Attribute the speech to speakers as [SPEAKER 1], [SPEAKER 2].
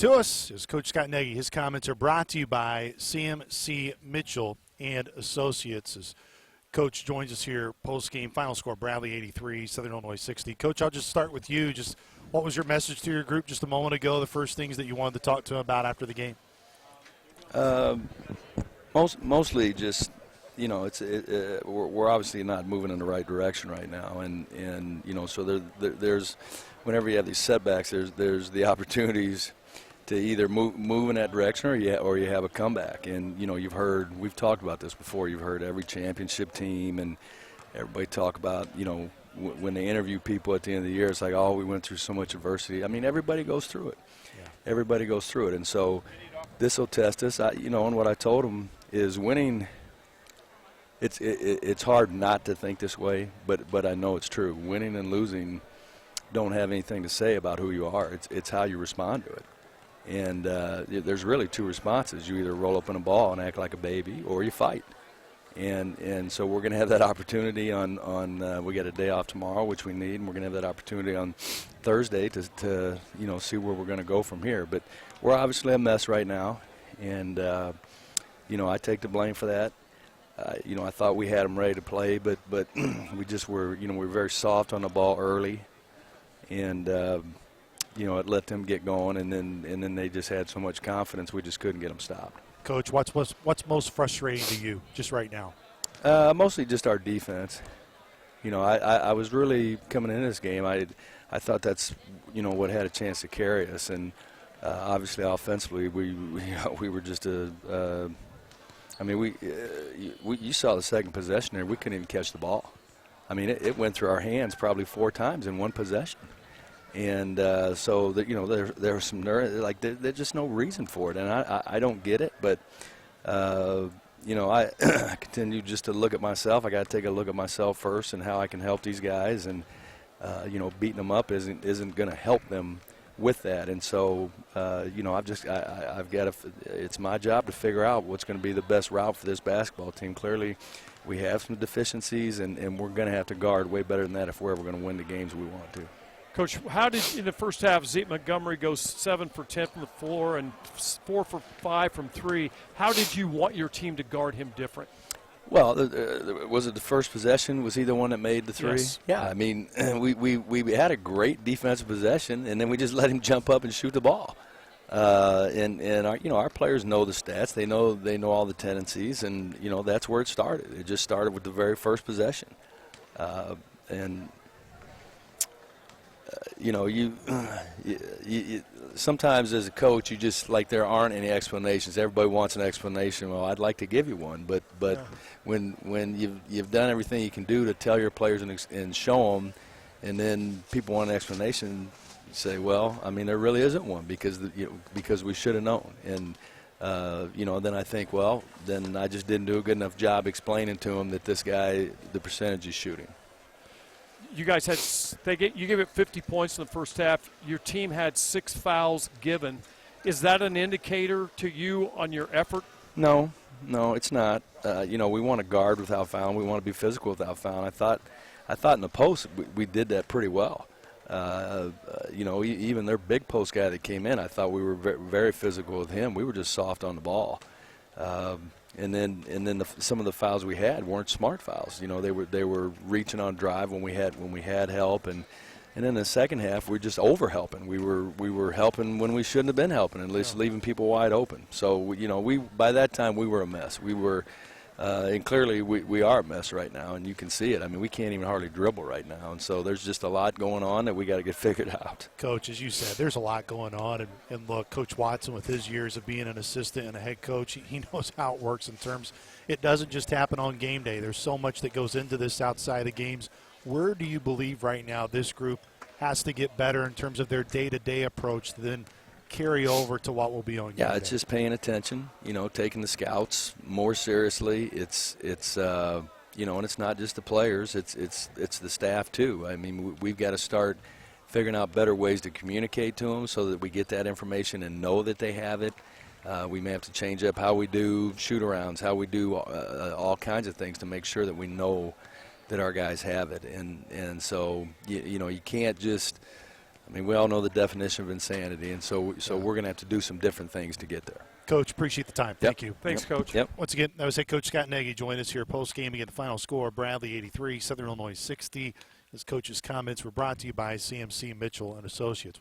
[SPEAKER 1] to us is Coach Scott Nagy. His comments are brought to you by CMC Mitchell and Associates. As Coach joins us here post-game. Final score, Bradley 83, Southern Illinois 60. Coach, I'll just start with you. Just what was your message to your group just a moment ago, the first things that you wanted to talk to them about after the game?
[SPEAKER 2] Mostly just, you know, we're obviously not moving in the right direction right now, and you know, so there's whenever you have these setbacks, there's the opportunities to either move in that direction or you have a comeback. And you know, we've talked about this before. You've heard every championship team and everybody talk about, you know, when they interview people at the end of the year, it's like, oh, we went through so much adversity. I mean, everybody goes through it. Yeah. Everybody goes through it, and so this will test us. You know, and what I told them is winning. It's hard not to think this way, but I know it's true. Winning and losing don't have anything to say about who you are. It's how you respond to it. And there's really two responses. You either roll up in a ball and act like a baby, or you fight. And so we're going to have that opportunity on we got a day off tomorrow, which we need, and we're going to have that opportunity on Thursday to you know, see where we're going to go from here. But we're obviously a mess right now, and you know, I take the blame for that. You know, I thought we had them ready to play, but we just were, you know, we were very soft on the ball early, and you know, it let them get going, and then they just had so much confidence we just couldn't get them stopped.
[SPEAKER 1] Coach, what's most frustrating to you just right now?
[SPEAKER 2] Mostly just our defense. You know, I was really coming into this game. I thought that's, you know, what had a chance to carry us, and obviously offensively we were just I mean, you saw the second possession there. We couldn't even catch the ball. I mean, it went through our hands probably 4 times in one possession. And so, you know, there was some nerve. Like, there's just no reason for it. And I don't get it. But, you know, I continue just to look at myself. I got to take a look at myself first and how I can help these guys. And, you know, beating them up isn't going to help them with that. And so, you know, I've got to – it's my job to figure out what's going to be the best route for this basketball team. Clearly, we have some deficiencies, and we're going to have to guard way better than that if we're ever going to win the games we want to.
[SPEAKER 3] Coach, how did, in the first half, Zeke Montgomery goes 7 for 10 from the floor and 4 for 5 from 3. How did you want your team to guard him different?
[SPEAKER 2] Well, was it the first possession? Was he the one that made the 3?
[SPEAKER 3] Yes.
[SPEAKER 2] Yeah, I mean, we had a great defensive possession, and then we just let him jump up and shoot the ball. And our, you know, our players know the stats. They know all the tendencies, and you know, that's where it started. It just started with the very first possession, and. You know, you sometimes as a coach, you just, like, there aren't any explanations. Everybody wants an explanation. Well, I'd like to give you one, but yeah. when you've done everything you can do to tell your players and show them, and then people want an explanation, you say, well, I mean, there really isn't one because we should have known. And you know, then I think, well, then I just didn't do a good enough job explaining to them that this guy, the percentage he's shooting.
[SPEAKER 3] You guys you gave it 50 points in the first half. Your team had 6 fouls given. Is that an indicator to you on your effort?
[SPEAKER 2] No, it's not. You know, we want to guard without fouling. We want to be physical without fouling. I thought in the post we did that pretty well. You know, even their big post guy that came in, I thought we were very, very physical with him. We were just soft on the ball. And then some of the fouls we had weren't smart fouls. You know, they were reaching on drive when we had help, and in the second half we're just over helping. We were helping when we shouldn't have been helping, at least leaving people wide open. So you know, by that time we were a mess. We were, and clearly we are a mess right now, and you can see it. I mean, we can't even hardly dribble right now, and so there's just a lot going on that we got to get figured out.
[SPEAKER 1] Coach, as you said, there's a lot going on, and look, Coach Watson, with his years of being an assistant and a head coach, he knows how it works in terms. It doesn't just happen on game day. There's so much that goes into this outside of games. Where do you believe right now this group has to get better in terms of their day-to-day approach to then carry over to what will be on game
[SPEAKER 2] day? It's just paying attention, you know, taking the scouts more seriously. It's you know, and it's not just the players, it's the staff too. I mean, we've got to start figuring out better ways to communicate to them so that we get that information and know that they have it. We may have to change up how we do shoot-arounds, how we do all kinds of things to make sure that we know that our guys have it. And so, you know, you can't just I mean, we all know the definition of insanity, and so we're going to have to do some different things to get there.
[SPEAKER 1] Coach, appreciate the time. Thank you.
[SPEAKER 3] Thanks, Coach.
[SPEAKER 2] Yep.
[SPEAKER 1] Once again, that was head coach Scott Nagy joined us here post-game. Again, the final score, Bradley 83, Southern Illinois 60. His coach's comments were brought to you by CMC Mitchell and Associates.